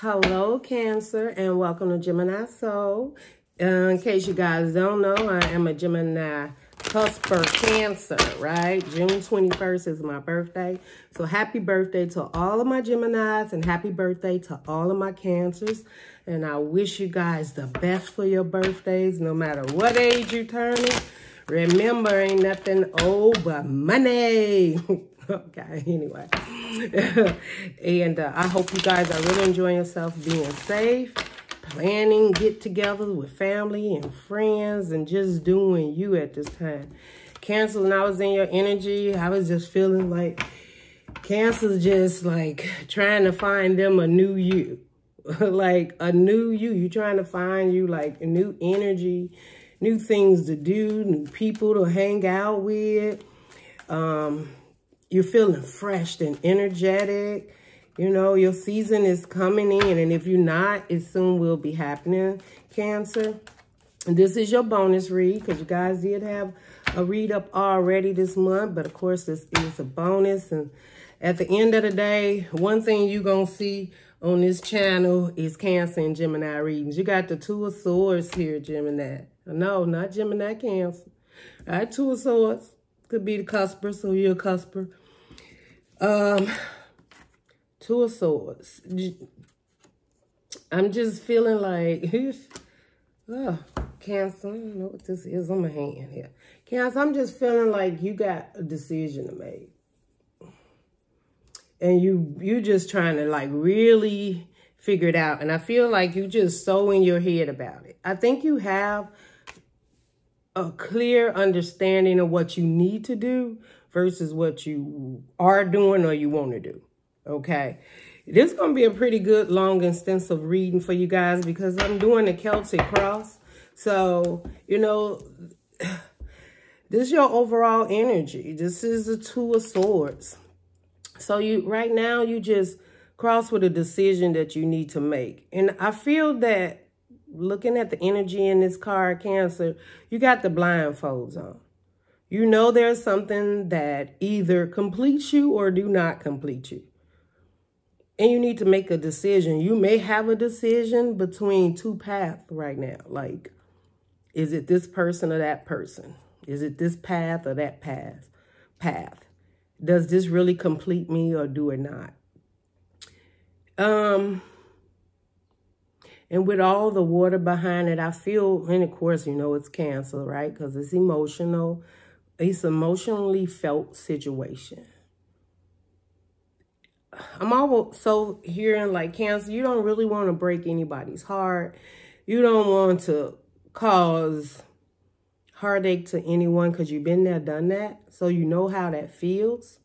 Hello, Cancer, and welcome to Gemini Soul. In case you guys don't know, I am a Gemini Cusper Cancer, right? June 21st is my birthday. So happy birthday to all of my Geminis and happy birthday to all of my Cancers. And I wish you guys the best for your birthdays, no matter what age you're turning. Remember, ain't nothing old but money. Okay, anyway. And I hope you guys are really enjoying yourself, being safe, planning get-togethers with family and friends, and just doing you at this time. Cancer, when I was in your energy, I was just feeling like Cancer's just like trying to find them a new you. Like a new you. You're trying to find you like a new energy, new things to do, new people to hang out with. You're feeling fresh and energetic. You know, your season is coming in. And if you're not, it soon will be happening, Cancer. And this is your bonus read because you guys did have a read up already this month. But, of course, this is a bonus. And at the end of the day, one thing you're going to see on this channel is Cancer and Gemini readings. You got the Two of Swords here, Gemini. No, not Gemini, Cancer. All right, Two of Swords. Could be the cusper, so you're a cusper. Two of Swords. I'm just feeling like, Cancer, I don't know what this is on my hand here. Cancer, I'm just feeling like you got a decision to make. And you just trying to like really figure it out. And I feel like you just so in your head about it. I think you have a clear understanding of what you need to do versus what you are doing or you want to do. Okay. This is going to be a pretty good, long, extensive reading for you guys because I'm doing the Celtic cross. So, you know, this is your overall energy. This is the Two of Swords. So right now you just cross with a decision that you need to make. And I feel that looking at the energy in this card, Cancer, you got the blindfolds on. You know there's something that either completes you or do not complete you. And you need to make a decision. You may have a decision between two paths right now. Like, is it this person or that person? Is it this path or that path? Does this really complete me or do it not? And with all the water behind it, I feel, and of course, you know, it's Cancer, right? Because it's emotional. It's an emotionally felt situation. I'm also hearing like Cancer, you don't really want to break anybody's heart. You don't want to cause heartache to anyone because you've been there, done that. So you know how that feels.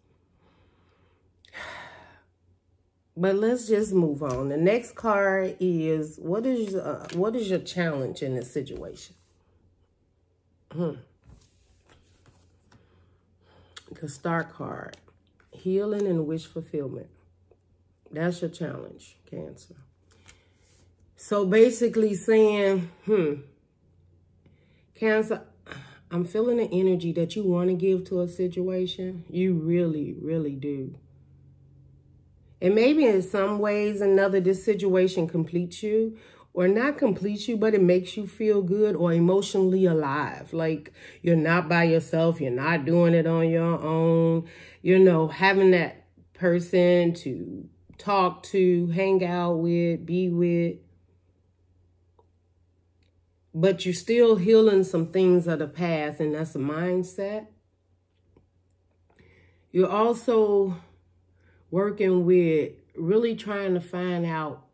But let's just move on. The next card is, what is your challenge in this situation? The Star card. Healing and wish fulfillment. That's your challenge, Cancer. So basically saying, Cancer, I'm feeling the energy that you want to give to a situation. You really, really do. And maybe in some ways or another, this situation completes you or not completes you, but it makes you feel good or emotionally alive. Like you're not by yourself. You're not doing it on your own. You know, having that person to talk to, hang out with, be with. But you're still healing some things of the past, and that's a mindset. You're also working with really trying to find out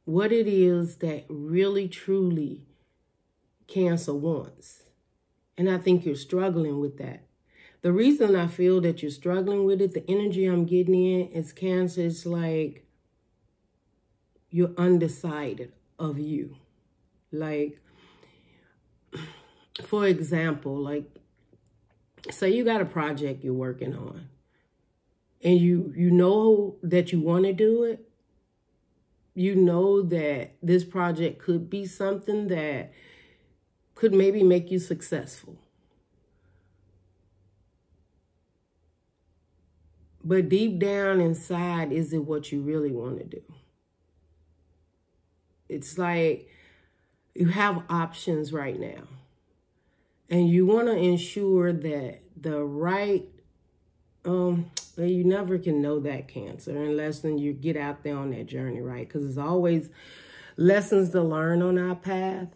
what it is that really, truly Cancer wants. And I think you're struggling with that. The reason I feel that you're struggling with it, the energy I'm getting in is Cancer. It's like you're undecided of you. Like, for example, like, say you got a project you're working on. And you know that you want to do it. You know that this project could be something that could maybe make you successful. But deep down inside, is it what you really want to do? It's like you have options right now. And you want to ensure that the right, you never can know that, Cancer, unless then you get out there on that journey, right? Because there's always lessons to learn on our path.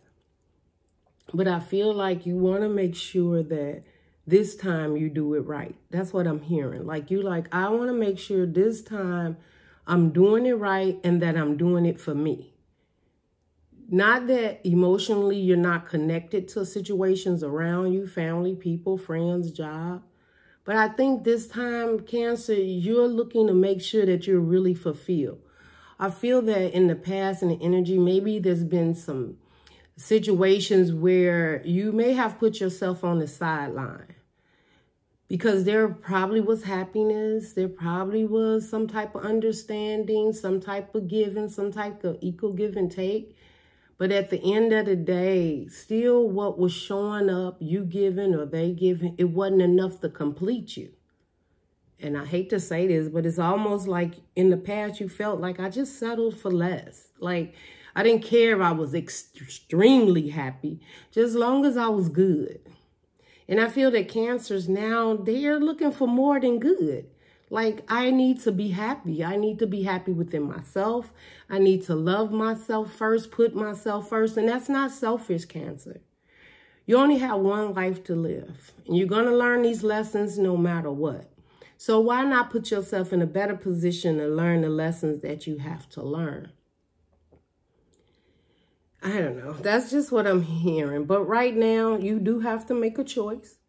But I feel like you want to make sure that this time you do it right. That's what I'm hearing. Like I want to make sure this time I'm doing it right and that I'm doing it for me. Not that emotionally you're not connected to situations around you, family, people, friends, job. But I think this time, Cancer, you're looking to make sure that you're really fulfilled. I feel that in the past, in the energy, maybe there's been some situations where you may have put yourself on the sideline. Because there probably was happiness, there probably was some type of understanding, some type of giving, some type of equal give and take. But at the end of the day, still what was showing up, you giving or they giving, it wasn't enough to complete you. And I hate to say this, but it's almost like in the past you felt like I just settled for less. Like I didn't care if I was extremely happy, just as long as I was good. And I feel that Cancers now, they're looking for more than good. Like, I need to be happy. I need to be happy within myself. I need to love myself first, put myself first. And that's not selfish, Cancer. You only have one life to live. And you're going to learn these lessons no matter what. So why not put yourself in a better position to learn the lessons that you have to learn? I don't know. That's just what I'm hearing. But right now, you do have to make a choice.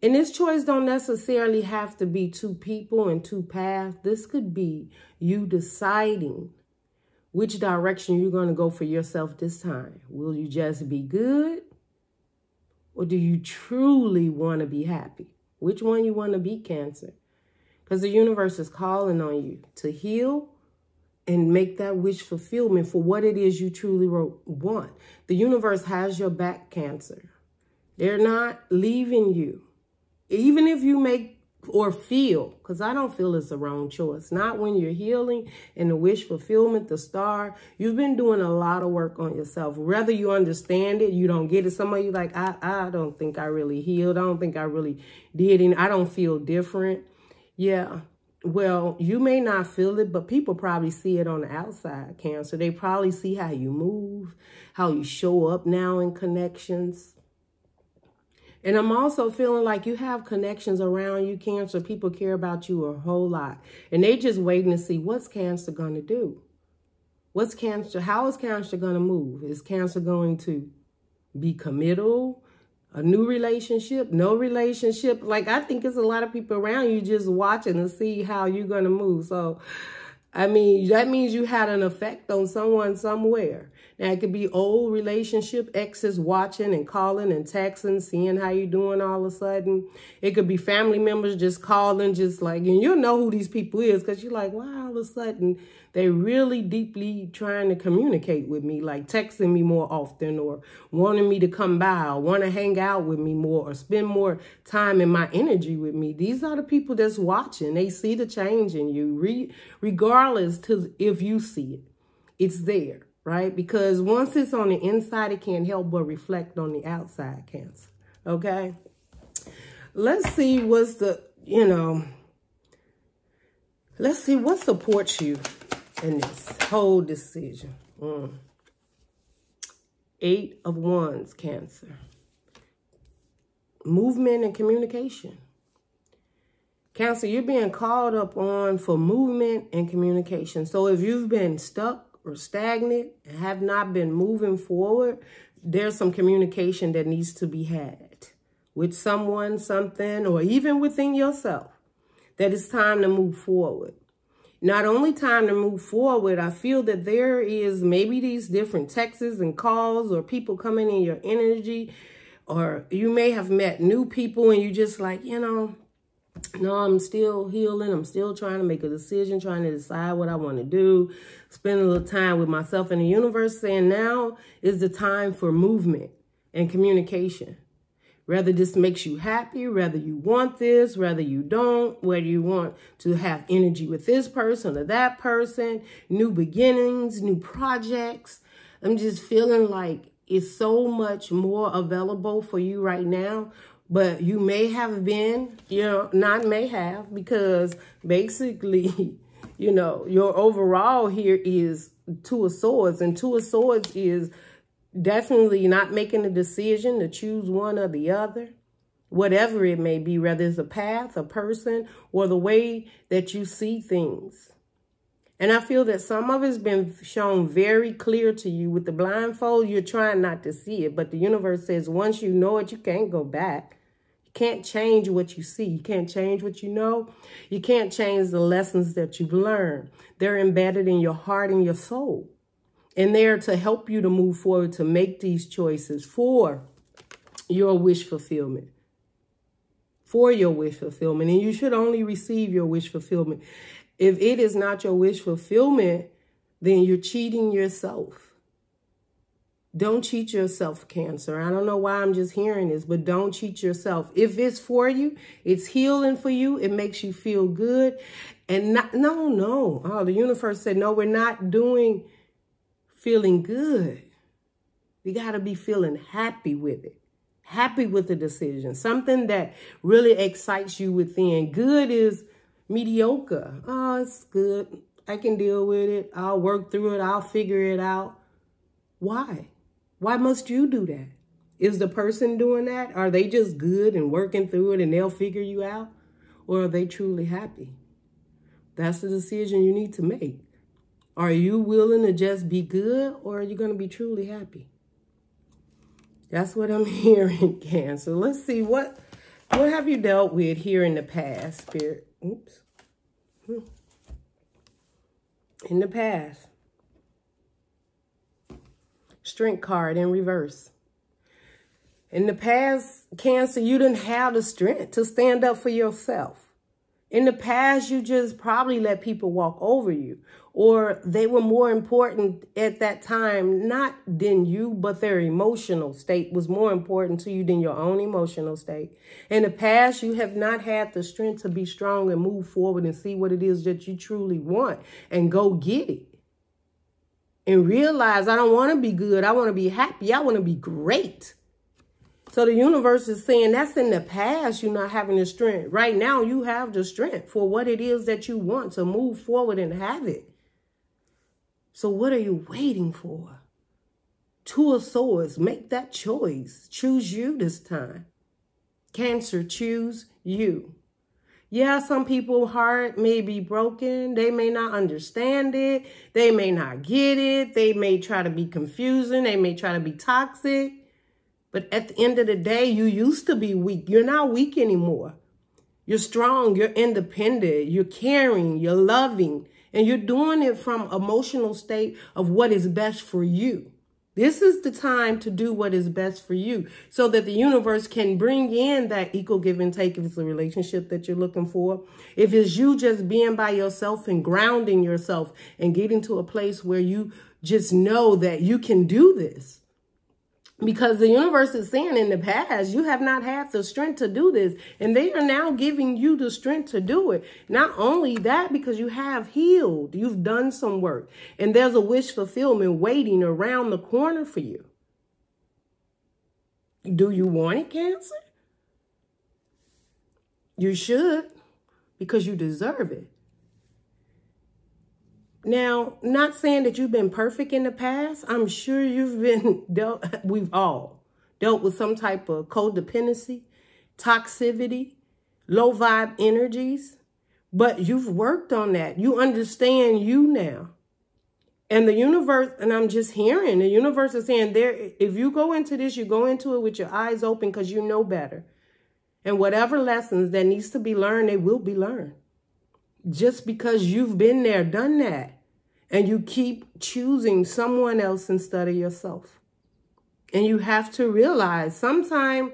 And this choice don't necessarily have to be two people and two paths. This could be you deciding which direction you're going to go for yourself this time. Will you just be good? Or do you truly want to be happy? Which one you want to be, Cancer? Because the universe is calling on you to heal and make that wish fulfillment for what it is you truly want. The universe has your back, Cancer. They're not leaving you. Even if you make or feel, because I don't feel it's the wrong choice. Not when you're healing and the wish fulfillment, the star. You've been doing a lot of work on yourself. Whether you understand it, you don't get it. Some of you like, I don't think I really healed. I don't think I really did. And I don't feel different. Yeah. Well, you may not feel it, but people probably see it on the outside, Cancer. They probably see how you move, how you show up now in connections. And I'm also feeling like you have connections around you, Cancer. People care about you a whole lot. And they just waiting to see what's Cancer going to do. What's Cancer? How is Cancer going to move? Is Cancer going to be committal? A new relationship? No relationship? Like, I think it's a lot of people around you just watching to see how you're going to move. So, I mean, that means you had an effect on someone somewhere. Now, it could be old relationship, exes watching and calling and texting, seeing how you doing all of a sudden. It could be family members just calling, just like, and you'll know who these people is because you're like, wow, all of a sudden, they really deeply trying to communicate with me, like texting me more often or wanting me to come by or want to hang out with me more or spend more time in my energy with me. These are the people that's watching. They see the change in you, regardless to if you see it. It's there. Right? Because once it's on the inside, it can't help but reflect on the outside, Cancer. Okay? Let's see what's the, let's see what supports you in this whole decision. 8 of Wands, Cancer. Movement and communication. Cancer, you're being called up on for movement and communication. So if you've been stuck or stagnant and have not been moving forward, there's some communication that needs to be had with someone, something, or even within yourself, that it's time to move forward. Not only time to move forward, I feel that there is maybe these different texts and calls or people coming in your energy, or you may have met new people and you just like, no, I'm still healing. I'm still trying to make a decision, trying to decide what I want to do, spend a little time with myself and the universe saying now is the time for movement and communication. Whether this makes you happy, whether you want this, whether you don't, whether you want to have energy with this person or that person, new beginnings, new projects. I'm just feeling like it's so much more available for you right now. But you may have been, not may have, because basically, your overall here is Two of Swords. And Two of Swords is definitely not making a decision to choose one or the other. Whatever it may be, whether it's a path, a person, or the way that you see things. And I feel that some of it's been shown very clear to you. With the blindfold, you're trying not to see it. But the universe says once you know it, you can't go back. You can't change what you see. You can't change what you know. You can't change the lessons that you've learned. They're embedded in your heart and your soul. And they're to help you to move forward, to make these choices for your wish fulfillment. For your wish fulfillment. And you should only receive your wish fulfillment. If it is not your wish fulfillment, then you're cheating yourself. Don't cheat yourself, Cancer. I don't know why I'm just hearing this, but don't cheat yourself. If it's for you, it's healing for you, it makes you feel good. And no. Oh, the universe said, no, we're not doing feeling good. We got to be feeling happy with it. Happy with the decision. Something that really excites you within. Good is mediocre. Oh, it's good. I can deal with it. I'll work through it. I'll figure it out. Why? Why must you do that? Is the person doing that? Are they just good and working through it and they'll figure you out? Or are they truly happy? That's the decision you need to make. Are you willing to just be good, or are you going to be truly happy? That's what I'm hearing, Cancer. Let's see, what have you dealt with here in the past, Spirit? Oops. In the past. Strength card in reverse. In the past, Cancer, you didn't have the strength to stand up for yourself. In the past, you just probably let people walk over you, or they were more important at that time, not than you, but their emotional state was more important to you than your own emotional state. In the past, you have not had the strength to be strong and move forward and see what it is that you truly want and go get it. And realize, I don't want to be good. I want to be happy. I want to be great. So the universe is saying that's in the past, you're not having the strength. Right now, you have the strength for what it is that you want to move forward and have it. So what are you waiting for? Two of Swords, make that choice. Choose you this time. Cancer, choose you. Yeah, some people's heart may be broken. They may not understand it. They may not get it. They may try to be confusing. They may try to be toxic. But at the end of the day, you used to be weak. You're not weak anymore. You're strong. You're independent. You're caring. You're loving. And you're doing it from emotional state of what is best for you. This is the time to do what is best for you so that the universe can bring in that equal give and take if it's a relationship that you're looking for. If it's you just being by yourself and grounding yourself and getting to a place where you just know that you can do this. Because the universe is saying in the past, you have not had the strength to do this. And they are now giving you the strength to do it. Not only that, because you have healed. You've done some work. And there's a wish fulfillment waiting around the corner for you. Do you want it, Cancer? You should, because you deserve it. Now, not saying that you've been perfect in the past. I'm sure you've been we've all dealt with some type of codependency, toxicity, low vibe energies, but you've worked on that. You understand you now. And the universe, and I'm just hearing, the universe is saying if you go into this, you go into it with your eyes open because you know better. And whatever lessons that needs to be learned, they will be learned. Just because you've been there, done that. And you keep choosing someone else instead of yourself. And you have to realize sometimes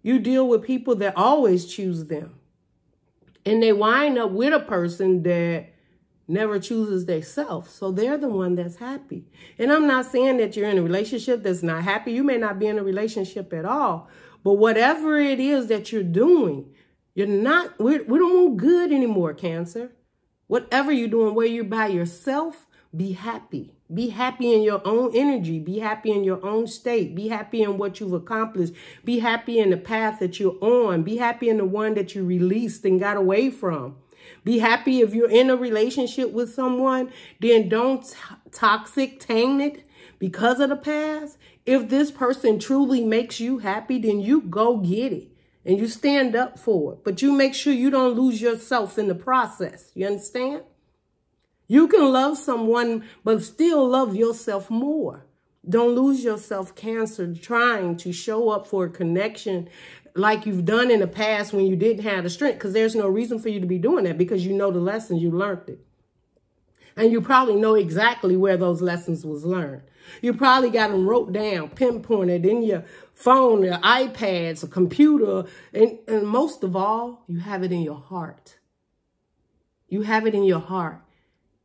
you deal with people that always choose them. And they wind up with a person that never chooses themselves. So they're the one that's happy. And I'm not saying that you're in a relationship that's not happy. You may not be in a relationship at all. But whatever it is that you're doing, we don't want good anymore, Cancer. Whatever you're doing, where you're by yourself, be happy. Be happy in your own energy. Be happy in your own state. Be happy in what you've accomplished. Be happy in the path that you're on. Be happy in the one that you released and got away from. Be happy if you're in a relationship with someone, then don't toxic taint it because of the past. If this person truly makes you happy, then you go get it and you stand up for it. But you make sure you don't lose yourself in the process. You understand? You can love someone, but still love yourself more. Don't lose yourself, Cancer, trying to show up for a connection like you've done in the past when you didn't have the strength, because there's no reason for you to be doing that because you know the lessons, you learned it. And you probably know exactly where those lessons was learned. You probably got them wrote down, pinpointed in your phone, your iPads, a computer, and most of all, you have it in your heart. You have it in your heart.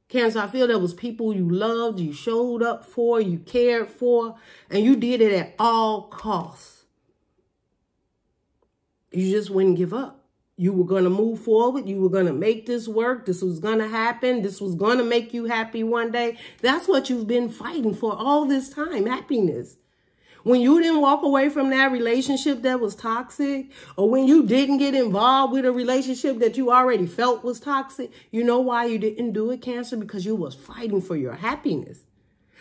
Cancer, I feel there was people you loved, you showed up for, you cared for, and you did it at all costs. You just wouldn't give up. You were going to move forward. You were going to make this work. This was going to happen. This was going to make you happy one day. That's what you've been fighting for all this time, happiness. When you didn't walk away from that relationship that was toxic, or when you didn't get involved with a relationship that you already felt was toxic, you know why you didn't do it, Cancer? Because you was fighting for your happiness.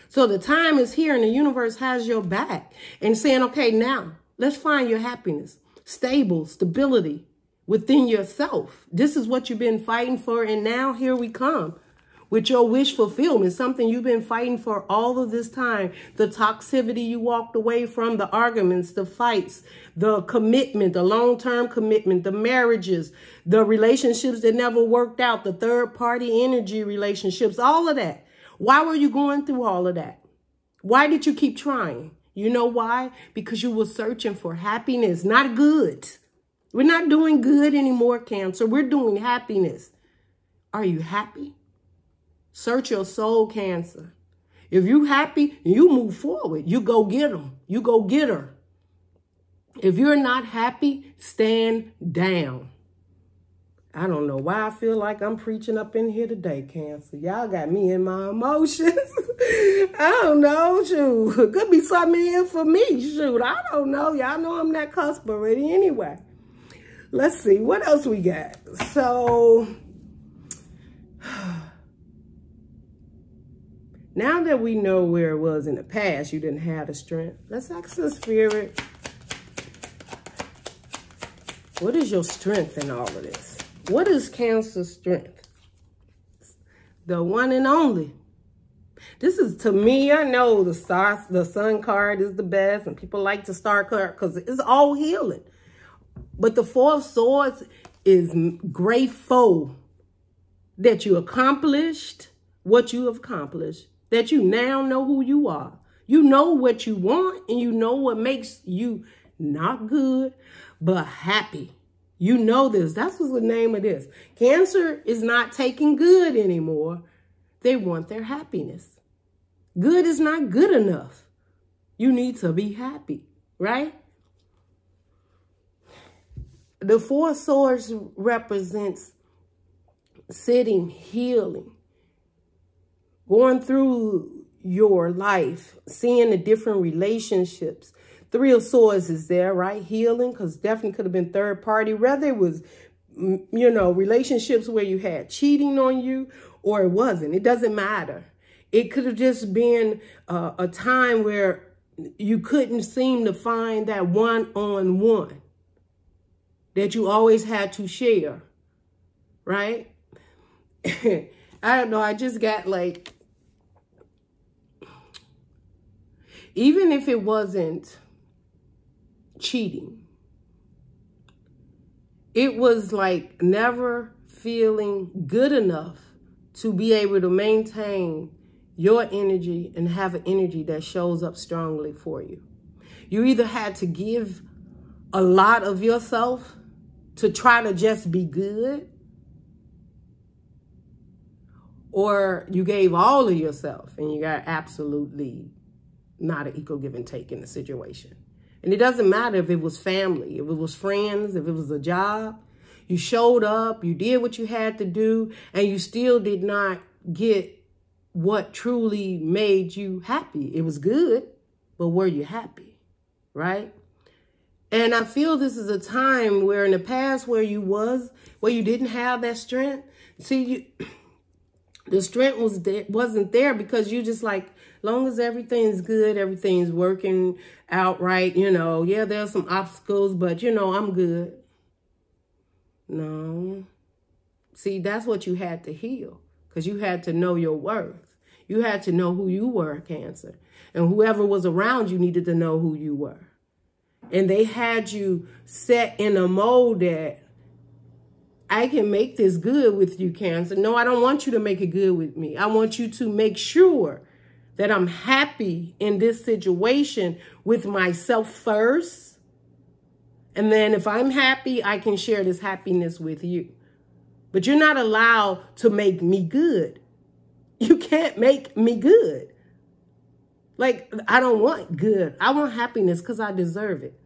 So the time is here and the universe has your back and saying, okay, now let's find your happiness. Stability within yourself. This is what you've been fighting for. And now here we come with your wish fulfillment, something you've been fighting for all of this time. The toxicity you walked away from, the arguments, the fights, the commitment, the long-term commitment, the marriages, the relationships that never worked out, the third-party energy relationships, all of that. Why were you going through all of that? Why did you keep trying? You know why? Because you were searching for happiness, not good. We're not doing good anymore, Cancer. We're doing happiness. Are you happy? Search your soul, Cancer. If you're happy, you move forward. You go get them. You go get her. If you're not happy, stand down. I don't know why I feel like I'm preaching up in here today, Cancer. Y'all got me in my emotions. I don't know, shoot. Could be something in for me, shoot. I don't know. Y'all know I'm that cusp already anyway. Let's see. What else we got? So, now that we know where it was in the past, you didn't have the strength. Let's ask the Spirit, what is your strength in all of this? What is Cancer's strength? The one and only. This is, to me, I know the Sun card is the best, and people like the Star card because it's all healing. But the Four of Swords is grateful that you accomplished what you have accomplished, that you now know who you are. You know what you want, and you know what makes you not good, but happy. You know this. That's what's the name of this. Cancer is not taking good anymore. They want their happiness. Good is not good enough. You need to be happy, right? The Four of Swords represents sitting, healing, going through your life, seeing the different relationships. Three of Swords is there, right? Healing, because definitely could have been third party. Whether it was, you know, relationships where you had cheating on you or it wasn't. It doesn't matter. It could have just been a time where you couldn't seem to find that one-on-one that you always had to share, right? I don't know. I just got like, even if it wasn't cheating, it was like never feeling good enough to be able to maintain your energy and have an energy that shows up strongly for you. You either had to give a lot of yourself to try to just be good, or you gave all of yourself and you got absolutely not an equal give and take in the situation. And it doesn't matter if it was family, if it was friends, if it was a job. You showed up, you did what you had to do, and you still did not get what truly made you happy. It was good, but were you happy, right? And I feel this is a time where in the past where you didn't have that strength. See, the strength wasn't there because you just like, long as everything's good, everything's working out right, you know, yeah, there's some obstacles, but you know, I'm good. No. See, that's what you had to heal because you had to know your worth. You had to know who you were, Cancer. And whoever was around you needed to know who you were. And they had you set in a mold that I can make this good with you, Cancer. No, I don't want you to make it good with me. I want you to make sure that I'm happy in this situation with myself first. And then if I'm happy, I can share this happiness with you. But you're not allowed to make me good. You can't make me good. Like, I don't want good. I want happiness because I deserve it.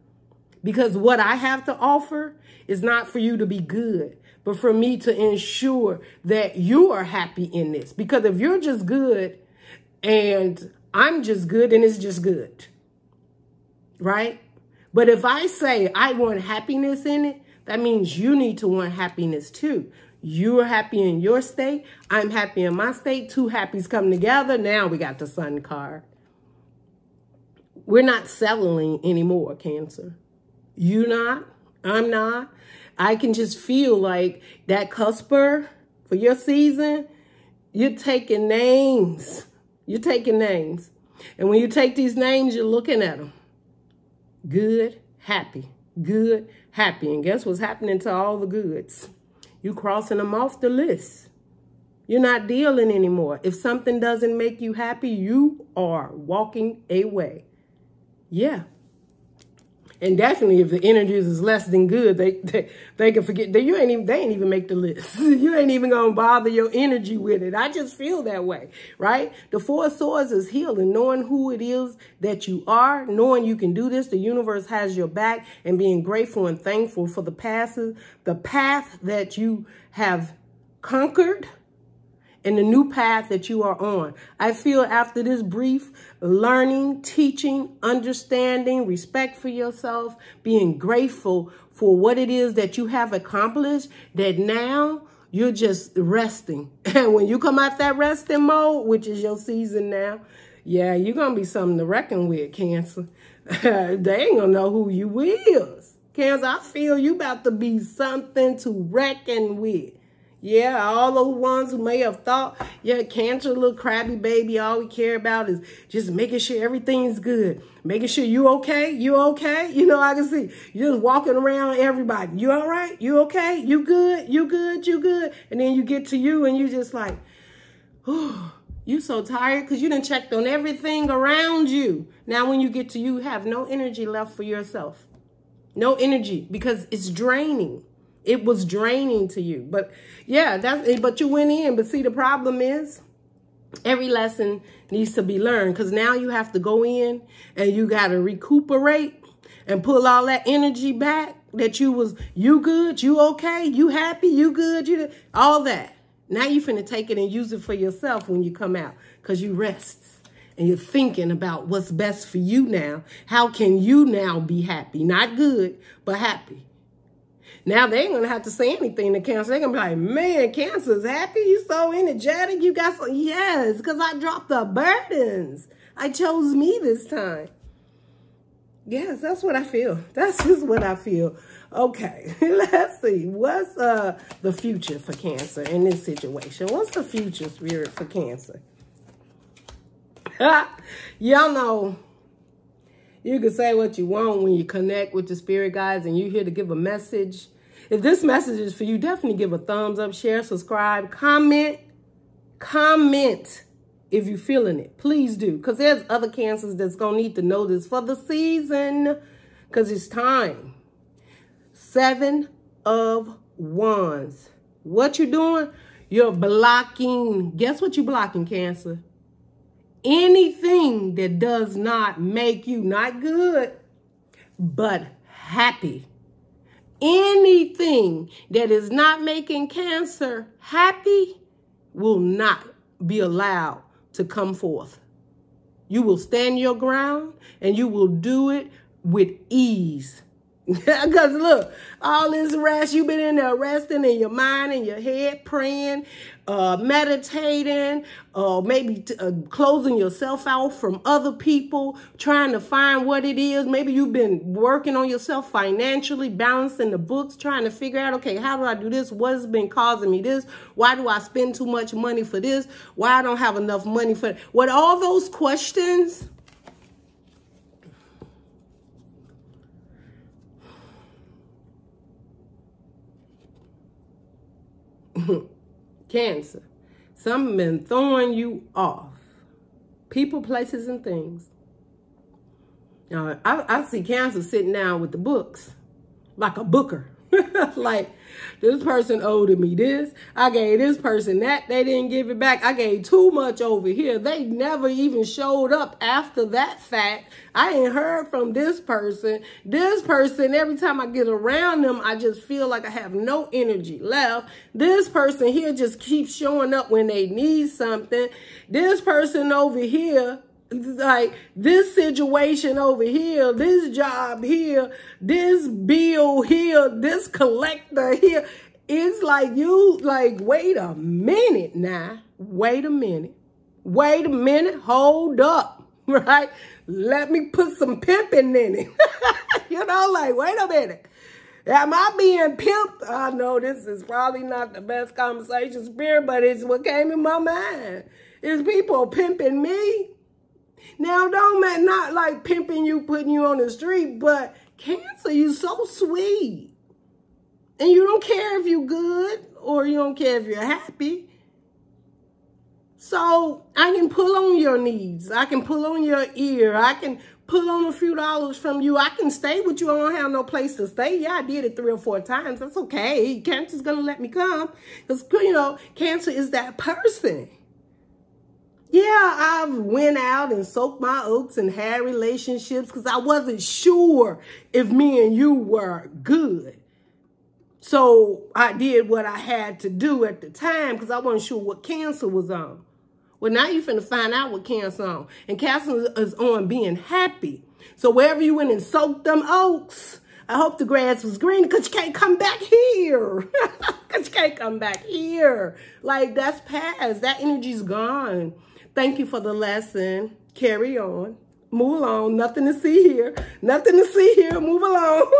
Because what I have to offer is not for you to be good, but for me to ensure that you are happy in this. Because if you're just good and I'm just good, then it's just good. Right? But if I say I want happiness in it, that means you need to want happiness too. You're happy in your state. I'm happy in my state. Two happies come together. Now we got the Sun card. We're not settling anymore, Cancer. You not. I'm not. I can just feel like that cusper for your season, you're taking names. You're taking names. And when you take these names, you're looking at them. Good, happy. Good, happy. And guess what's happening to all the goods? You crossing them off the list. You're not dealing anymore. If something doesn't make you happy, you are walking away. Yeah. And definitely if the energies is less than good, they can forget that they ain't even make the list. You ain't even gonna bother your energy with it. I just feel that way, right? The Four of Swords is healing, knowing who it is that you are, knowing you can do this. The universe has your back and being grateful and thankful for the path that you have conquered and the new path that you are on. I feel after this brief learning, teaching, understanding, respect for yourself, being grateful for what it is that you have accomplished, that now you're just resting. And when you come out that resting mode, which is your season now, yeah, you're going to be something to reckon with, Cancer. They ain't going to know who you is. Cancer, I feel you about to be something to reckon with. Yeah, all those ones who may have thought, yeah, Cancer, little crabby baby, all we care about is just making sure everything's good. Making sure you okay? You okay? You know, I can see you just walking around everybody. You all right? You okay? You good? You good? You good? And then you get to you and you just like, oh, you so tired because you done checked on everything around you. Now when you get to you have no energy left for yourself. No energy because it's draining. It was draining to you. But yeah, but you went in. But see, the problem is every lesson needs to be learned because now you have to go in and you got to recuperate and pull all that energy back that you good, you okay, you happy, you good, all that. Now you finna take it and use it for yourself when you come out because you rest and you're thinking about what's best for you now. How can you now be happy? Not good, but happy. Now they ain't going to have to say anything to Cancer. They're going to be like, man, Cancer's happy. You so energetic. You got so, yes, because I dropped the burdens. I chose me this time. Yes, that's what I feel. That's just what I feel. Okay, let's see. What's the future for Cancer in this situation? What's the future, Spirit, for Cancer? Y'all know you can say what you want when you connect with the spirit guides and you're here to give a message. If this message is for you, definitely give a thumbs up, share, subscribe, comment if you're feeling it. Please do, because there's other Cancers that's going to need to know this for the season, because it's time. 7 of Wands. What you doing? You're blocking. Guess what you're blocking, Cancer? Anything that does not make you not good, but happy. Anything that is not making Cancer happy will not be allowed to come forth. You will stand your ground and you will do it with ease. Because look, all this rest, you've been in there resting in your mind and your head, praying, meditating, maybe closing yourself out from other people, trying to find what it is. Maybe you've been working on yourself financially, balancing the books, trying to figure out, okay, how do I do this? What has been causing me this? Why do I spend too much money for this? Why I don't have enough money for it? With all those questions, Cancer, something been throwing you off. People, places, and things. Now, I see Cancer sitting down with the books like a booker. Like, this person owed me this. I gave this person that. They didn't give it back. I gave too much over here. They never even showed up after that fact. I ain't heard from this person. This person, every time I get around them, I just feel like I have no energy left. This person here just keeps showing up when they need something. This person over here, like this situation over here, this job here, this bill here, this collector here. It's like you, like, wait a minute now. Wait a minute. Wait a minute. Hold up. Right? Let me put some pimping in it. You know, like, wait a minute. Am I being pimped? I know this is probably not the best conversation spirit, but it's what came in my mind. Is people pimping me? Now, don't not like pimping you, putting you on the street, but Cancer, you so sweet. And you don't care if you're good or you don't care if you're happy. So I can pull on your needs. I can pull on your ear. I can pull on a few dollars from you. I can stay with you. I don't have no place to stay. Yeah, I did it 3 or 4 times. That's okay. Cancer's going to let me come. Because, you know, Cancer is that person. Yeah, I've went out and soaked my oats and had relationships because I wasn't sure if me and you were good. So I did what I had to do at the time because I wasn't sure what Cancer was on. Well, now you're finna find out what Cancer on. And Cancer is on being happy. So wherever you went and soaked them oats, I hope the grass was green because you can't come back here. Because you can't come back here. Like, that's past. That energy's gone. Thank you for the lesson. Carry on. Move along. Nothing to see here. Nothing to see here. Move along.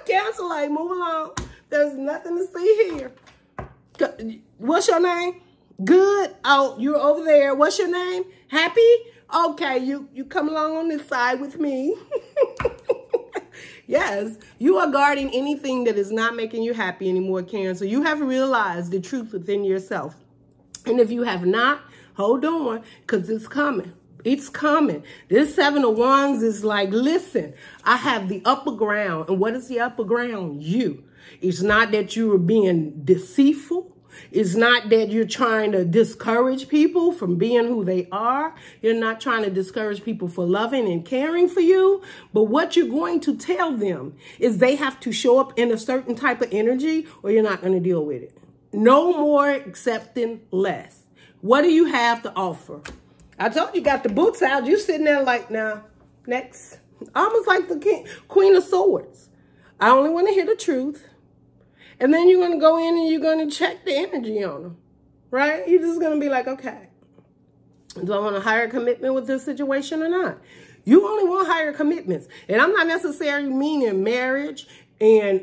Cancer, like, move along. There's nothing to see here. What's your name? Good. Oh, you're over there. What's your name? Happy? Okay, you come along on this side with me. Yes, you are guarding anything that is not making you happy anymore, Cancer. You have realized the truth within yourself. And if you have not, hold on, because it's coming. It's coming. This 7 of Wands is like, listen, I have the upper ground. And what is the upper ground? You. It's not that you are being deceitful. It's not that you're trying to discourage people from being who they are. You're not trying to discourage people for loving and caring for you. But what you're going to tell them is they have to show up in a certain type of energy or you're not going to deal with it. No more accepting less. What do you have to offer? I told you got the books out. You sitting there like, now, next. Almost like the Queen of Swords. I only want to hear the truth. And then you're going to go in and you're going to check the energy on them. Right? You're just going to be like, okay. Do I want a higher commitment with this situation or not? You only want higher commitments. And I'm not necessarily meaning marriage and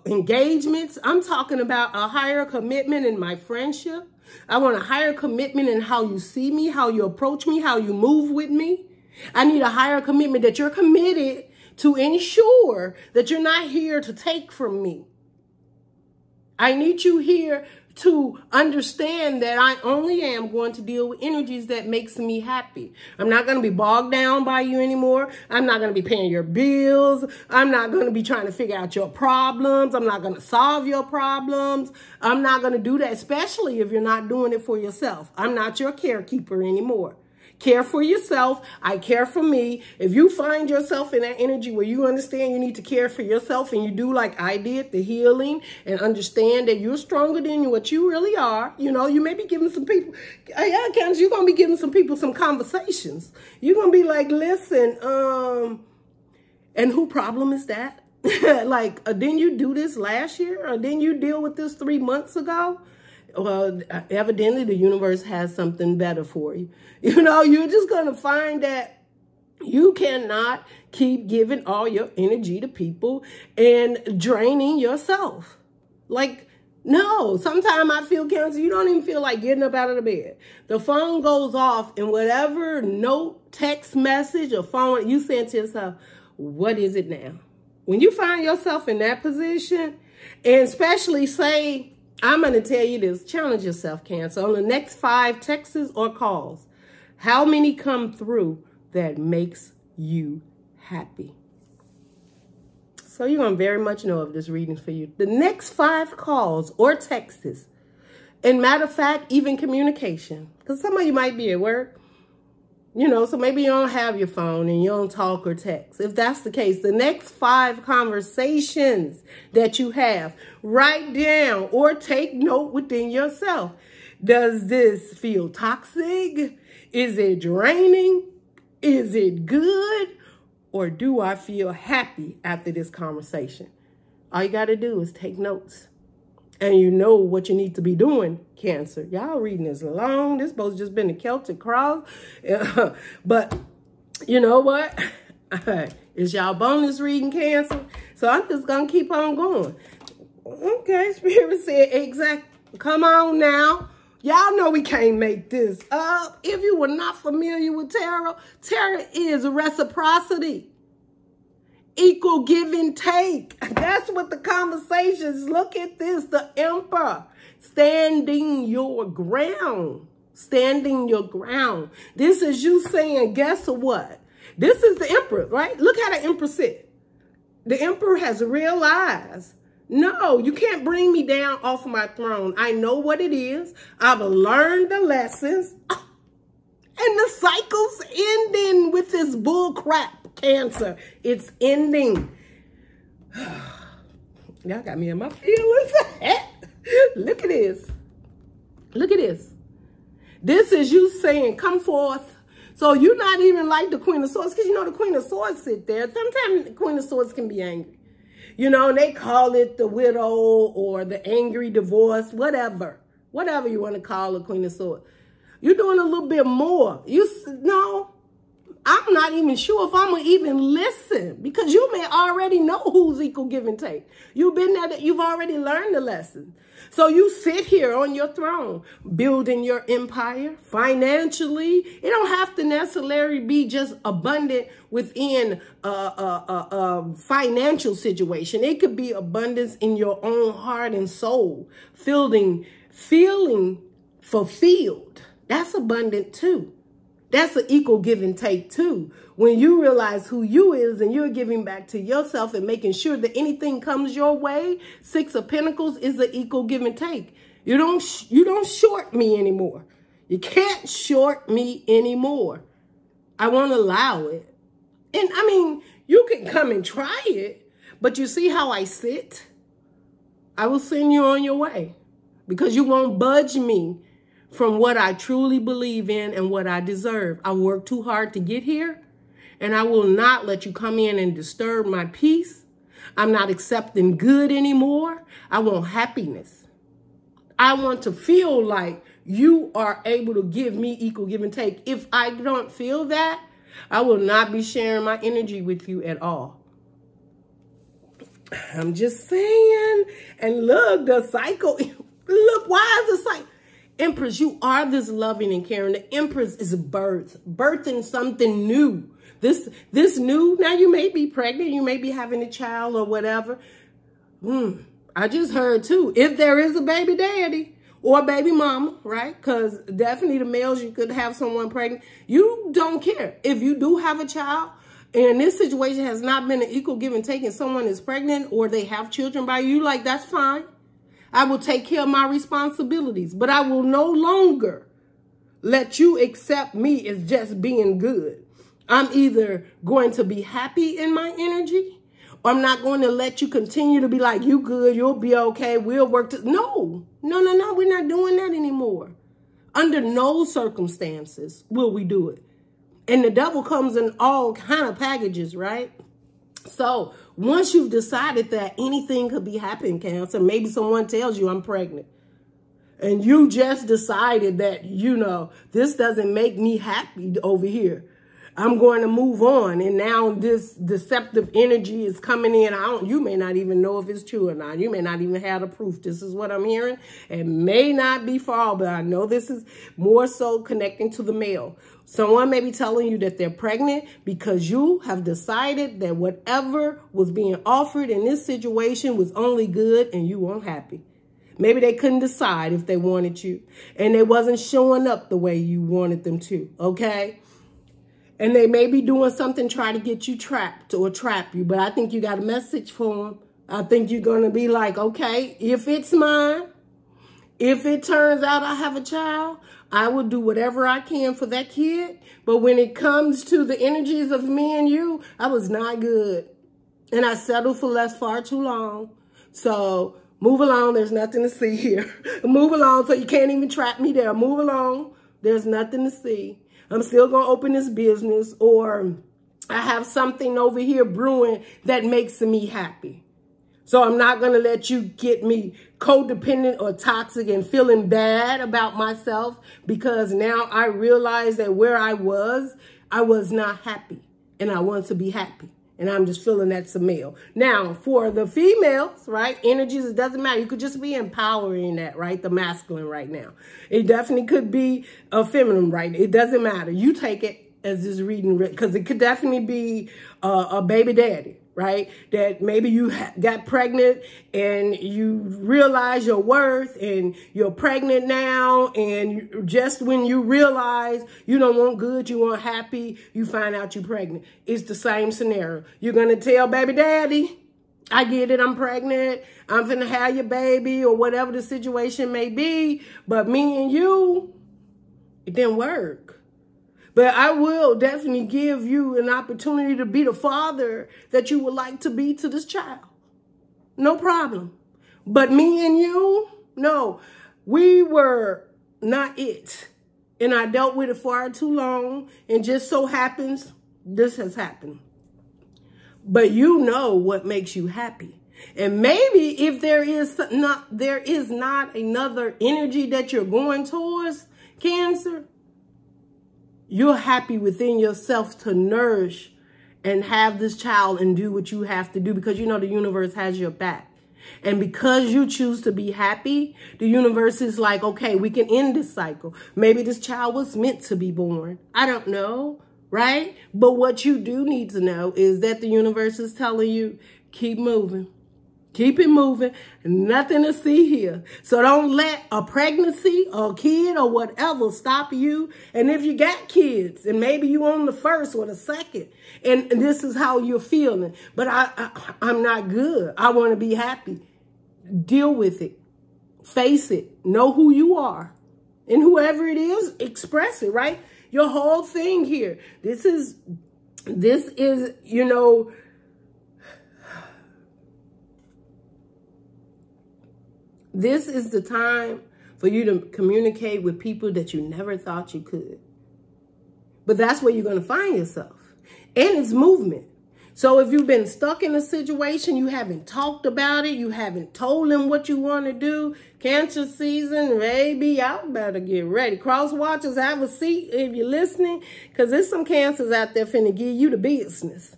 engagements. I'm talking about a higher commitment in my friendship. I want a higher commitment in how you see me, how you approach me, how you move with me. I need a higher commitment that you're committed to ensure that you're not here to take from me. I need you here to understand that I only am going to deal with energies that makes me happy. I'm not going to be bogged down by you anymore. I'm not going to be paying your bills. I'm not going to be trying to figure out your problems. I'm not going to solve your problems. I'm not going to do that, especially if you're not doing it for yourself. I'm not your carekeeper anymore. Care for yourself. I care for me. If you find yourself in that energy where you understand you need to care for yourself and you do like I did, the healing, and understand that you're stronger than what you really are, you know, you may be giving some people, yeah, Cancer, you're going to be giving some people some conversations. You're going to be like, listen, and who problem is that? Like, didn't you do this last year? Or didn't you deal with this 3 months ago? Well, evidently the universe has something better for you. You know, you're just going to find that you cannot keep giving all your energy to people and draining yourself. Like, no, sometimes I feel, Cancer, you don't even feel like getting up out of the bed. The phone goes off and whatever note, text message, or phone, you saying to yourself, what is it now? When you find yourself in that position, and especially say, I'm going to tell you this, challenge yourself, Cancer. On the next 5 texts or calls, how many come through that makes you happy? So you're going to very much know if this reading's for you. The next 5 calls or texts, and matter of fact, even communication, because some of you might be at work, you know, so maybe you don't have your phone and you don't talk or text. If that's the case, the next 5 conversations that you have, write down or take note within yourself. Does this feel toxic? Is it draining? Is it good? Or do I feel happy after this conversation? All you got to do is take notes. And you know what you need to be doing, Cancer. Y'all reading is long. This supposed to just been a Celtic cross. But you know what? It's y'all bonus reading, Cancer. So I'm just going to keep on going. Okay, Spirit said exactly. Come on now. Y'all know we can't make this up. If you were not familiar with tarot, tarot is reciprocity. Equal give and take. That's what the conversations. Look at this. The Emperor. Standing your ground. Standing your ground. This is you saying, guess what? This is the Emperor, right? Look how the Emperor sit. The Emperor has realized, no, you can't bring me down off my throne. I know what it is. I've learned the lessons. And the cycle's ending with this bull crap. Cancer, it's ending. Y'all got me in my feelings. Look at this. Look at this. This is you saying, come forth. So you're not even like the Queen of Swords, because you know the Queen of Swords sit there. Sometimes the Queen of Swords can be angry. You know, and they call it the widow or the angry divorce, whatever. Whatever you want to call a Queen of Swords. You're doing a little bit more. No. I'm not even sure if I'm going to even listen, because you may already know who's equal give and take. You've been there, you've already learned the lesson. So you sit here on your throne, building your empire financially. It don't have to necessarily be just abundant within a financial situation. It could be abundance in your own heart and soul, feeling fulfilled. That's abundant too. That's an equal give and take too. When you realize who you is and you're giving back to yourself and making sure that anything comes your way, 6 of Pentacles is an equal give and take. You don't short me anymore. You can't short me anymore. I won't allow it. And I mean, you can come and try it, but you see how I sit? I will send you on your way because you won't budge me from what I truly believe in and what I deserve. I worked too hard to get here, and I will not let you come in and disturb my peace. I'm not accepting good anymore. I want happiness. I want to feel like you are able to give me equal give and take. If I don't feel that, I will not be sharing my energy with you at all. I'm just saying. And look, the cycle. Look, why is the cycle? Empress, you are this loving and caring. The Empress is birthing something new. This new, now you may be pregnant, you may be having a child or whatever. I just heard too, if there is a baby daddy or baby mama, right? Because definitely the males, you could have someone pregnant. You don't care. If you do have a child and this situation has not been an equal give and take and someone is pregnant or they have children by you, like that's fine. I will take care of my responsibilities, but I will no longer let you accept me as just being good. I'm either going to be happy in my energy, or I'm not going to let you continue to be like, you good, you'll be okay, we'll work to... No, we're not doing that anymore. Under no circumstances will we do it. And the devil comes in all kind of packages, right? So once you've decided that anything could be happening, Cancer, maybe someone tells you I'm pregnant, and you just decided that, you know, this doesn't make me happy over here. I'm going to move on. And now this deceptive energy is coming in. You may not even know if it's true or not. You may not even have the proof. This is what I'm hearing. It may not be false, but I know this is more so connecting to the male. Someone may be telling you that they're pregnant because you have decided that whatever was being offered in this situation was only good and you weren't happy. Maybe they couldn't decide if they wanted you, and they wasn't showing up the way you wanted them to, okay? And they may be doing something trying to get you trapped or trap you, but I think you got a message for them. I think you're going to be like, okay, if it's mine, if it turns out I have a child, I will do whatever I can for that kid. But when it comes to the energies of me and you, I was not good. And I settled for less far too long. So move along. There's nothing to see here. Move along so you can't even trap me there. Move along. There's nothing to see. I'm still going to open this business, or I have something over here brewing that makes me happy. So I'm not going to let you get me codependent or toxic and feeling bad about myself, because now I realize that where I was not happy, and I want to be happy. And I'm just feeling that's a male. Now, for the females, right, energies, it doesn't matter. You could just be empowering that, right, the masculine right now. It definitely could be a feminine, right? It doesn't matter. You take it as this reading, because it could definitely be a baby daddy, right? That maybe you got pregnant and you realize your worth and you're pregnant now, and just when you realize you don't want good, you want happy, you find out you're pregnant. It's the same scenario. You're going to tell baby daddy, I get it, I'm pregnant, I'm finna have your baby, or whatever the situation may be, but me and you, it didn't work. But I will definitely give you an opportunity to be the father that you would like to be to this child. No problem. But me and you, no, we were not it. And I dealt with it far too long. And just so happens, this has happened. But you know what makes you happy. And maybe if there is not another energy that you're going towards, Cancer, you're happy within yourself to nourish and have this child and do what you have to do, because you know the universe has your back. And because you choose to be happy, the universe is like, okay, we can end this cycle. Maybe this child was meant to be born. I don't know, right? But what you do need to know is that the universe is telling you, keep moving. Keep it moving. Nothing to see here. So don't let a pregnancy or a kid or whatever stop you. And if you got kids, and maybe you on the first or the second, and this is how you're feeling, but I'm not good. I want to be happy. Deal with it. Face it. Know who you are. And whoever it is, express it, right? Your whole thing here. This is, you know, this is the time for you to communicate with people that you never thought you could. But that's where you're going to find yourself. And it's movement. So if you've been stuck in a situation, you haven't talked about it, you haven't told them what you want to do, Cancer season, maybe y'all better get ready. Cross watchers, have a seat if you're listening, because there's some Cancers out there finna give you the business.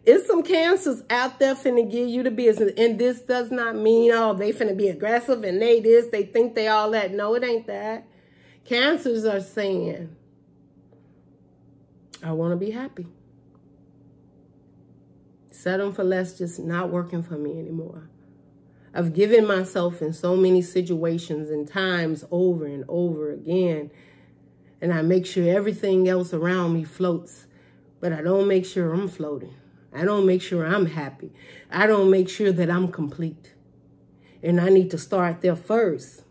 It's some Cancers out there finna give you the business. And this does not mean, oh, they finna be aggressive and they this, they think they all that. No, it ain't that. Cancers are saying, I want to be happy. Settling for less just not working for me anymore. I've given myself in so many situations and times over and over again. And I make sure everything else around me floats. But I don't make sure I'm floating. I don't make sure I'm happy. I don't make sure that I'm complete. And I need to start there first.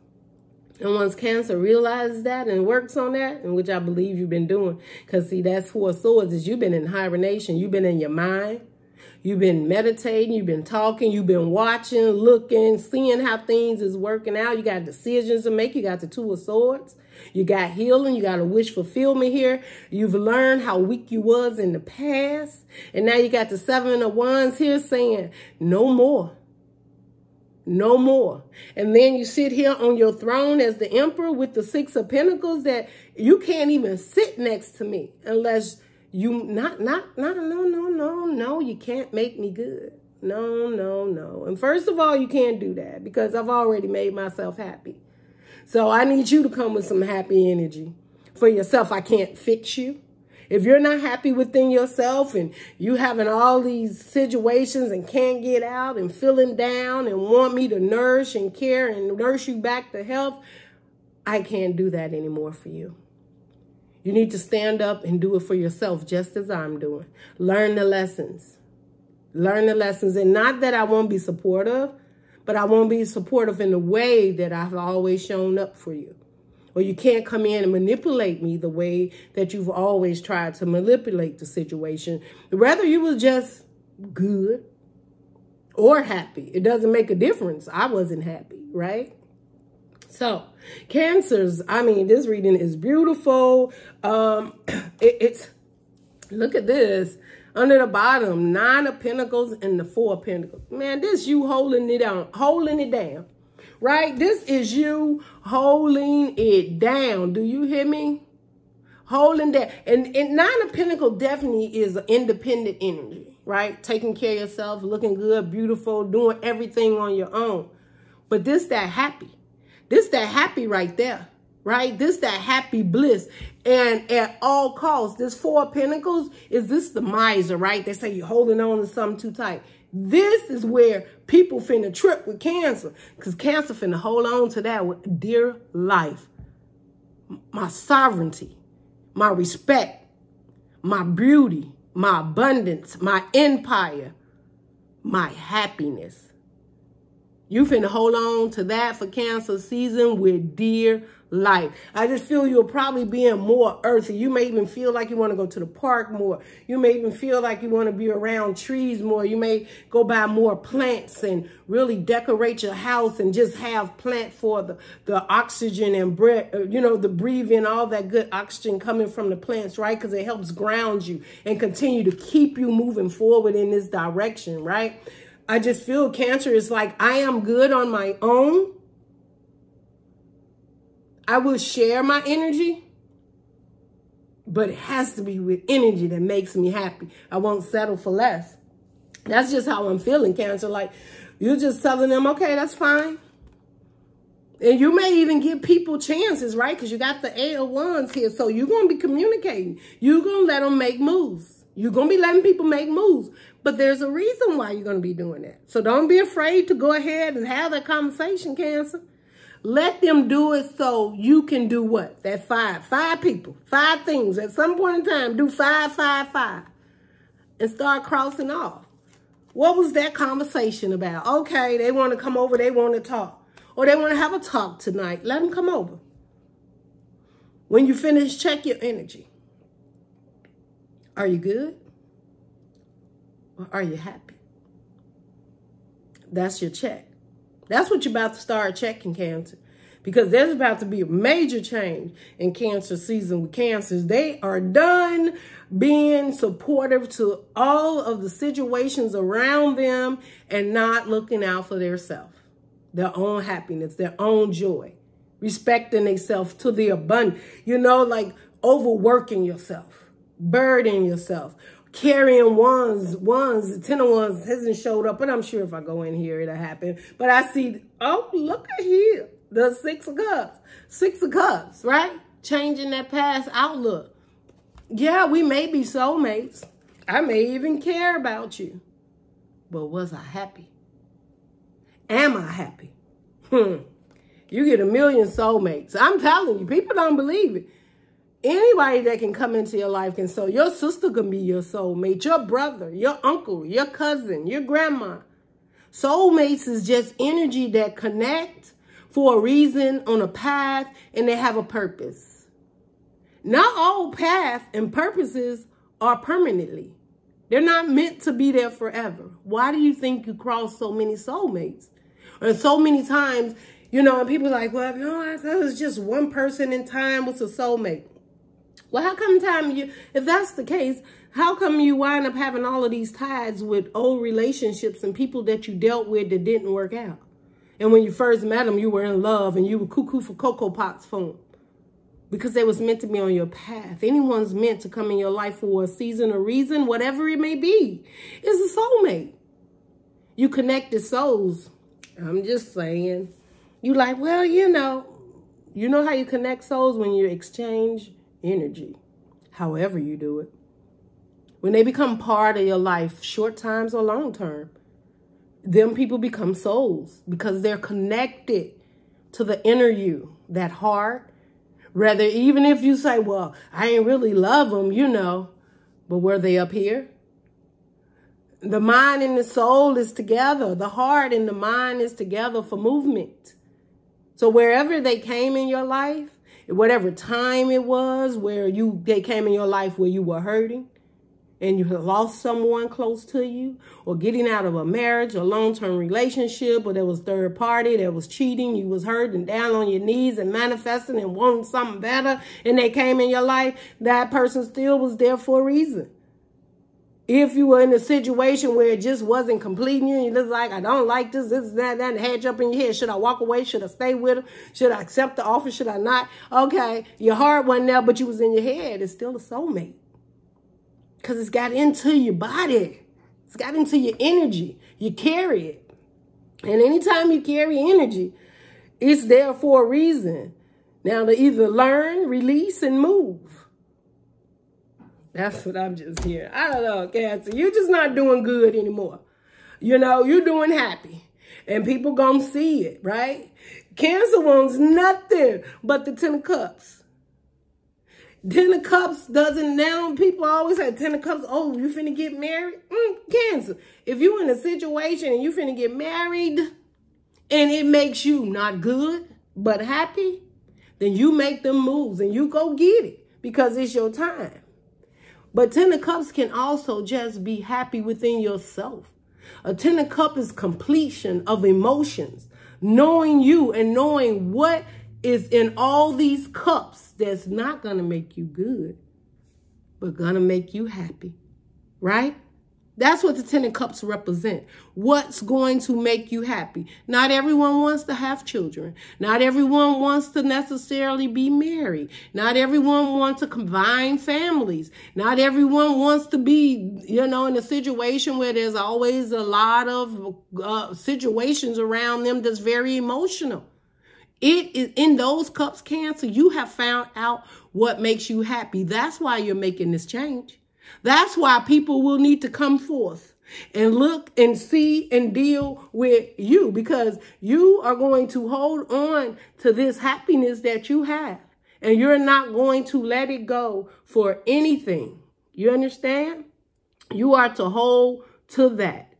And once Cancer realizes that and works on that, and which I believe you've been doing, because see, that's 4 of Swords, is you've been in hibernation. You've been in your mind. You've been meditating. You've been talking. You've been watching, looking, seeing how things is working out. You got decisions to make. You got the 2 of Swords. You got healing. You got a wish fulfillment here. You've learned how weak you was in the past. And now you got the 7 of Wands here saying, no more. No more. And then you sit here on your throne as the Emperor with the 6 of Pentacles that you can't even sit next to me unless you no, you can't make me good. No. And first of all, you can't do that because I've already made myself happy. So I need you to come with some happy energy for yourself. I can't fix you. If you're not happy within yourself and you having all these situations and can't get out and feeling down and want me to nourish and care and nurse you back to health, I can't do that anymore for you. You need to stand up and do it for yourself just as I'm doing. Learn the lessons. Learn the lessons. And not that I won't be supportive, but I won't be supportive in the way that I've always shown up for you. Or you can't come in and manipulate me the way that you've always tried to manipulate the situation. Whether you was just good or happy, it doesn't make a difference. I wasn't happy, right? So, Cancers, I mean, this reading is beautiful. It's look at this. Under the bottom, 9 of Pentacles and the 4 of Pentacles. Man, this you holding it down, right? This is you holding it down. Do you hear me? Holding that. And 9 of Pentacles definitely is an independent energy, right? Taking care of yourself, looking good, beautiful, doing everything on your own. But this that happy. This that happy right there, right? This that happy bliss. And at all costs, this 4 of Pentacles, is this the miser, right? They say you're holding on to something too tight. This is where people finna trip with Cancer. Because Cancer finna hold on to that with dear life. My sovereignty, my respect, my beauty, my abundance, my empire, my happiness. You finna hold on to that for Cancer season with dear life. I just feel you'll probably be in more earthy. You may even feel like you want to go to the park more. You may even feel like you want to be around trees more. You may go buy more plants and really decorate your house and just have plant for the oxygen and the breathing, all that good oxygen coming from the plants, right? Because it helps ground you and continue to keep you moving forward in this direction, right? I just feel Cancer is like, I am good on my own. I will share my energy, but it has to be with energy that makes me happy. I won't settle for less. That's just how I'm feeling, Cancer. Like, you're just telling them, okay, that's fine. And you may even give people chances, right? Because you got the 8 of Wands here. So you're going to be communicating. You're going to let them make moves. You're going to be letting people make moves. But there's a reason why you're going to be doing that. So don't be afraid to go ahead and have that conversation, Cancer. Let them do it so you can do what? That 5 people, 5 things. At some point in time, do 5, 5, 5. And start crossing off. What was that conversation about? Okay, they want to come over, they want to talk. Or they want to have a talk tonight. Let them come over. When you finish, check your energy. Are you good? Or are you happy? That's your check. That's what you're about to start checking, Cancer. Because there's about to be a major change in Cancer season with Cancers. They are done being supportive to all of the situations around them and not looking out for themselves, their own happiness, their own joy, respecting themselves to the abundance. You know, like overworking yourself, burdening yourself. Carrying wands, 10 of Wands hasn't showed up, but I'm sure if I go in here, it'll happen. But I see, oh, look at here, the 6 of Cups. 6 of Cups, right? Changing that past outlook. Yeah, we may be soulmates. I may even care about you. But was I happy? Am I happy? You get a million soulmates. I'm telling you, people don't believe it. Anybody that can come into your life can soul. Your sister can be your soulmate, your brother, your uncle, your cousin, your grandma. Soulmates is just energy that connect for a reason on a path, and they have a purpose. Not all paths and purposes are permanently. They're not meant to be there forever. Why do you think you cross so many soulmates? And so many times, you know, and people are like, well, no, I thought it was just one person in time was a soulmate. Well, how come if that's the case, how come you wind up having all of these ties with old relationships and people that you dealt with that didn't work out? And when you first met them, you were in love and you were cuckoo for Cocoa Pops for them. Because they was meant to be on your path. Anyone's meant to come in your life for a season or reason, whatever it may be, is a soulmate. You connected souls. I'm just saying. You like, well, you know how you connect souls when you exchange energy, however you do it. When they become part of your life, short times or long term, them people become souls because they're connected to the inner you, that heart. Rather, even if you say, well, I ain't really love them, you know, but were they up here? The mind and the soul is together. The heart and the mind is together for movement. So wherever they came in your life, whatever time it was where they came in your life where you were hurting and you had lost someone close to you, or getting out of a marriage or long-term relationship, or there was third party, there was cheating, you was hurting down on your knees and manifesting and wanting something better, and they came in your life, that person still was there for a reason. If you were in a situation where it just wasn't completing you, and you're just like, I don't like this, that, and had you up in your head. Should I walk away? Should I stay with him? Should I accept the offer? Should I not? Okay, your heart wasn't there, but you was in your head. It's still a soulmate. Because it's got into your body. It's got into your energy. You carry it. And anytime you carry energy, it's there for a reason. Now, to either learn, release, and move. That's what I'm just hearing. I don't know, Cancer. You're just not doing good anymore. You know, you're doing happy. And people gonna see it, right? Cancer wants nothing but the 10 of Cups. 10 of Cups doesn't, now people always say 10 of Cups, oh, you finna get married? Cancer. If you in a situation and you finna get married and it makes you not good, but happy, then you make them moves and you go get it because it's your time. But 10 of Cups can also just be happy within yourself. A 10 of Cups is completion of emotions, knowing you and knowing what is in all these cups that's not going to make you good, but going to make you happy, right? That's what the 10 of Cups represent. What's going to make you happy? Not everyone wants to have children. Not everyone wants to necessarily be married. Not everyone wants to combine families. Not everyone wants to be, you know, in a situation where there's always a lot of situations around them that's very emotional. It is in those cups, Cancer, you have found out what makes you happy. That's why you're making this change. That's why people will need to come forth and look and see and deal with you, because you are going to hold on to this happiness that you have, and you're not going to let it go for anything. You understand? You are to hold to that.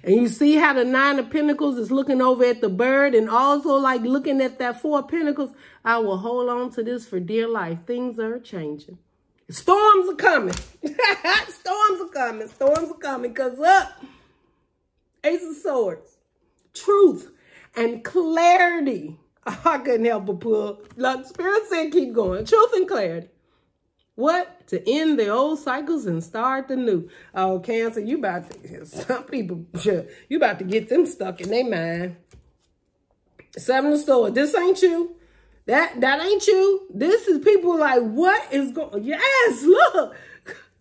And you see how the 9 of Pentacles is looking over at the bird and also like looking at that 4 of Pentacles. I will hold on to this for dear life. Things are changing. Storms are coming. Storms are coming. Storms are coming. Because Ace of Swords, truth and clarity. I couldn't help but pull. Like Spirit said, keep going. Truth and clarity. What? To end the old cycles and start the new. Oh, Cancer, you about to, some people, you about to get them stuck in their mind. 7 of Swords. This ain't you. That ain't you. This is people like, what is going, yes, look.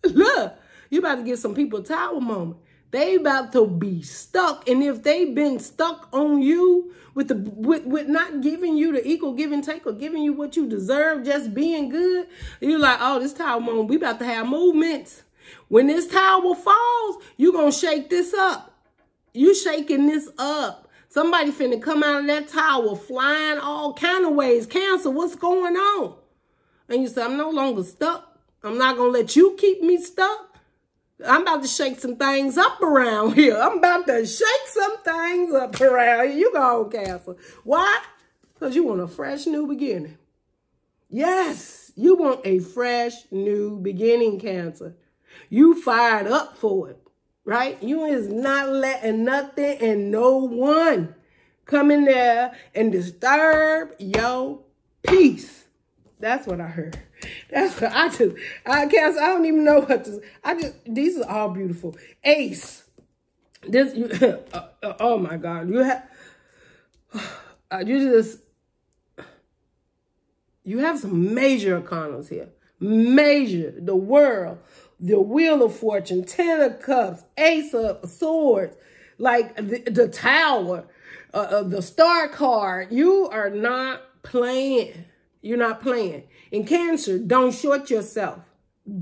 Look. You about to get some people Tower moment. They about to be stuck. And if they've been stuck on you with not giving you the equal give and take or giving you what you deserve, just being good, you're like, oh, this Tower moment, we about to have movements. When this tower falls, you going to shake this up. You shaking this up. Somebody finna come out of that tower flying all kind of ways. Cancer, what's going on? And you say, I'm no longer stuck. I'm not going to let you keep me stuck. I'm about to shake some things up around here. I'm about to shake some things up around here. You go, Cancer. Why? Because you want a fresh new beginning. Yes, you want a fresh new beginning, Cancer. You fired up for it, right? You is not letting nothing and no one come in there and disturb your peace. That's what I heard. That's what Cancer, I don't even know what to, these are all beautiful. Ace. This, oh my God. You have some major arcanas here. Major. The World, the Wheel of Fortune, Ten of Cups, Ace of Swords, like the Tower, the Star card. You are not playing. You're not playing. In Cancer, don't short yourself.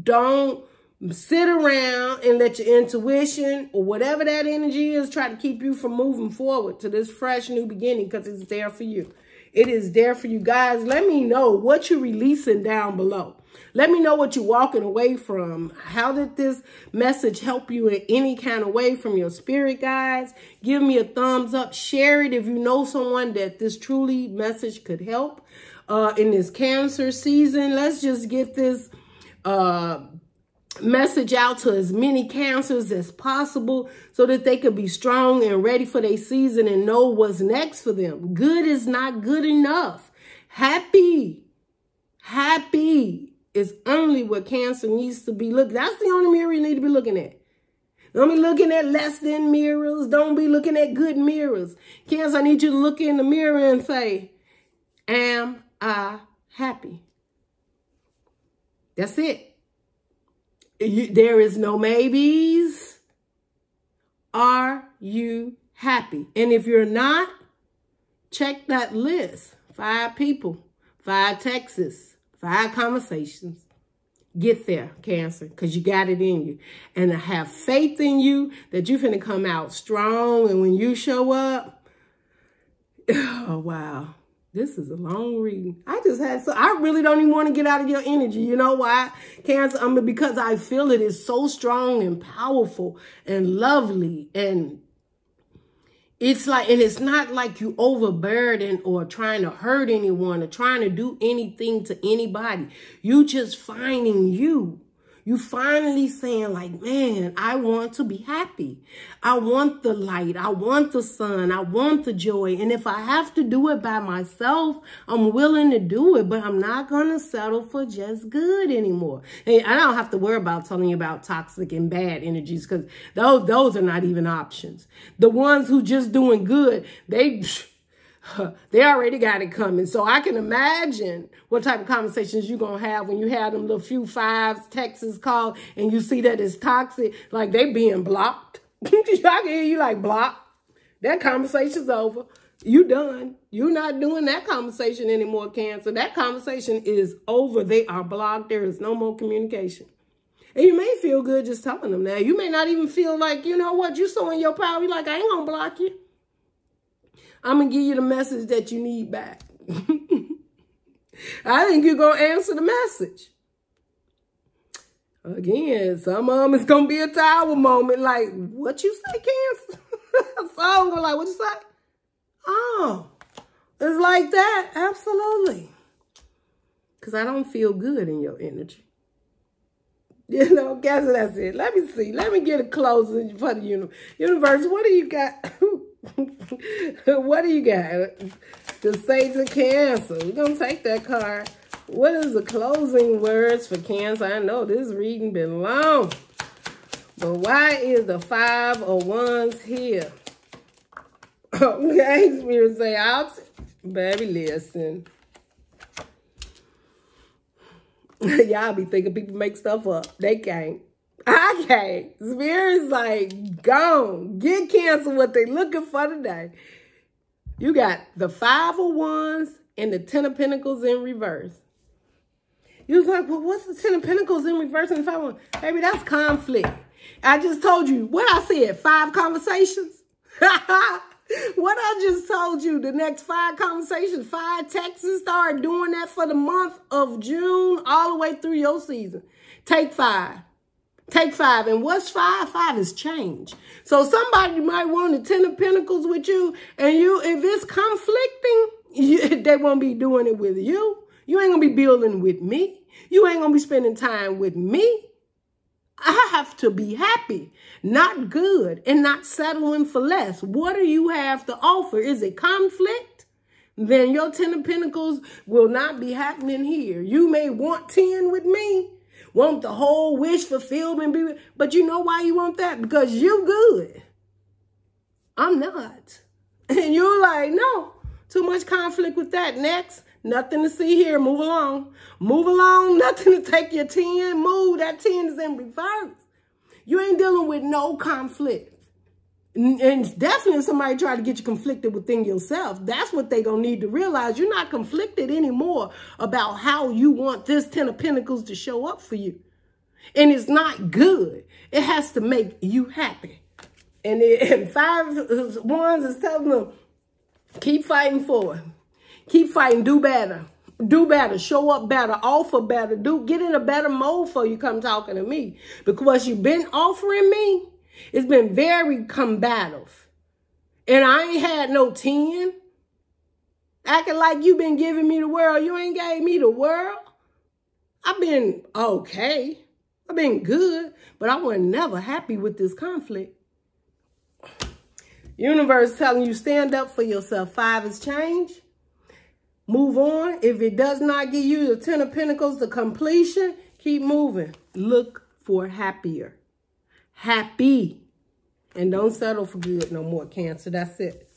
Don't sit around and let your intuition or whatever that energy is try to keep you from moving forward to this fresh new beginning, because it's there for you. It is there for you. Guys, let me know what you're releasing down below. Let me know what you're walking away from. How did this message help you in any kind of way from your spirit guides? Give me a thumbs up. Share it if you know someone that this truly message could help in this Cancer season. Let's just get this message out to as many Cancers as possible so that they could be strong and ready for their season and know what's next for them. Good is not good enough. Happy is only what Cancer needs to be looking. That's the only mirror you need to be looking at. Don't be looking at less than mirrors. Don't be looking at good mirrors. Cancer, I need you to look in the mirror and say, am I happy? That's it. There is no maybes. Are you happy? And if you're not, check that list. 5 people, 5 texts, 5 conversations. Get there, Cancer, because you got it in you. And I have faith in you that you're finna come out strong. And when you show up, oh, wow. This is a long reading. I really don't even want to get out of your energy. You know why, Cancer? Because I feel it is so strong and powerful and lovely. And it's like, and it's not like you overburdened or trying to hurt anyone or trying to do anything to anybody. You just finding you. You finally saying like, man, I want to be happy. I want the light. I want the sun. I want the joy. And if I have to do it by myself, I'm willing to do it, but I'm not going to settle for just good anymore. And I don't have to worry about telling you about toxic and bad energies, because those are not even options. The ones who just doing good, they already got it coming. So I can imagine what type of conversations you're going to have when you have them little few 5s, texts called, and you see that it's toxic, like they being blocked. I can hear you like blocked. That conversation's over. You done. You're not doing that conversation anymore, Cancer. That conversation is over. They are blocked. There is no more communication. And you may feel good just telling them that. You may not even feel like, you know what, you're so in your power. You're like, I ain't going to block you. I'm going to give you the message that you need back. I think you're going to answer the message. Again, some of them it's going to be a tower moment. Like, what you say, Cancer? So I'm going like, what you say? Oh, it's like that. Absolutely. Because I don't feel good in your energy. You know, Cancer, that's it. Let me see. Let me get a closing for the universe. What do you got? What do you got? The Sage of Cancer. We're going to take that card. What is the closing words for Cancer? I know this reading been long. But why is the 5 of Wands here? Okay, Spirit say out. Baby, listen. Y'all be thinking people make stuff up. They can't. I can't. Spirit's like, gone. Get Cancer what they looking for today. You got the 5 of Wands and the 10 of Pentacles in reverse. You was like, well, what's the 10 of Pentacles in reverse and the 5 of Wands? Baby, that's conflict. I just told you, what I said, 5 conversations? What I just told you, the next 5 conversations, 5 texts, start doing that for the month of June all the way through your season. Take 5. Take 5. And what's 5? 5 is change. So somebody might want the 10 of Pentacles with you, and if it's conflicting, They won't be doing it with you. You ain't going to be building with me. You ain't going to be spending time with me. I have to be happy, not good, and not settling for less. What do you have to offer? Is it conflict? Then your 10 of Pentacles will not be happening here. You may want 10 with me, want the whole wish fulfillment, but you know why you want that? Because you good. I'm not. And you're like, no, too much conflict with that. Next, nothing to see here. Move along. Move along. Nothing to take your 10. Move. That 10 is in reverse. You ain't dealing with no conflict. And definitely somebody try to get you conflicted within yourself. That's what they gonna need to realize. You're not conflicted anymore about how you want this 10 of Pentacles to show up for you. And it's not good. It has to make you happy. And 5 of Wands is telling them, keep fighting for it. Keep fighting. Do better. Do better. Show up better. Offer better. Get in a better mode for you come talking to me. Because what you've been offering me, it's been very combative. And I ain't had no 10. Acting like you been giving me the world. You ain't gave me the world. I've been okay. I've been good. But I was never happy with this conflict. Universe telling you stand up for yourself. 5 is change. Move on. If it does not give you the 10 of Pentacles to completion, keep moving. Look for happier. Happy. And don't settle for good no more, Cancer. That's it.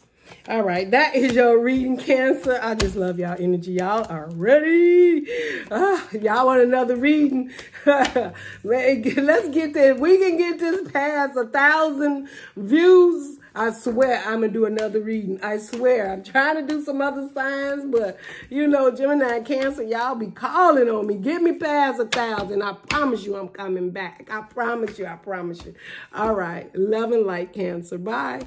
All right. That is your reading, Cancer. I just love y'all energy. Y'all are ready. Y'all want another reading? Let's get this. We can get this past 1,000 views. I swear I'm going to do another reading. I swear. I'm trying to do some other signs, but, you know, Gemini and Cancer, y'all be calling on me. Get me past 1,000. I promise you I'm coming back. I promise you. I promise you. All right. Love and light, Cancer. Bye.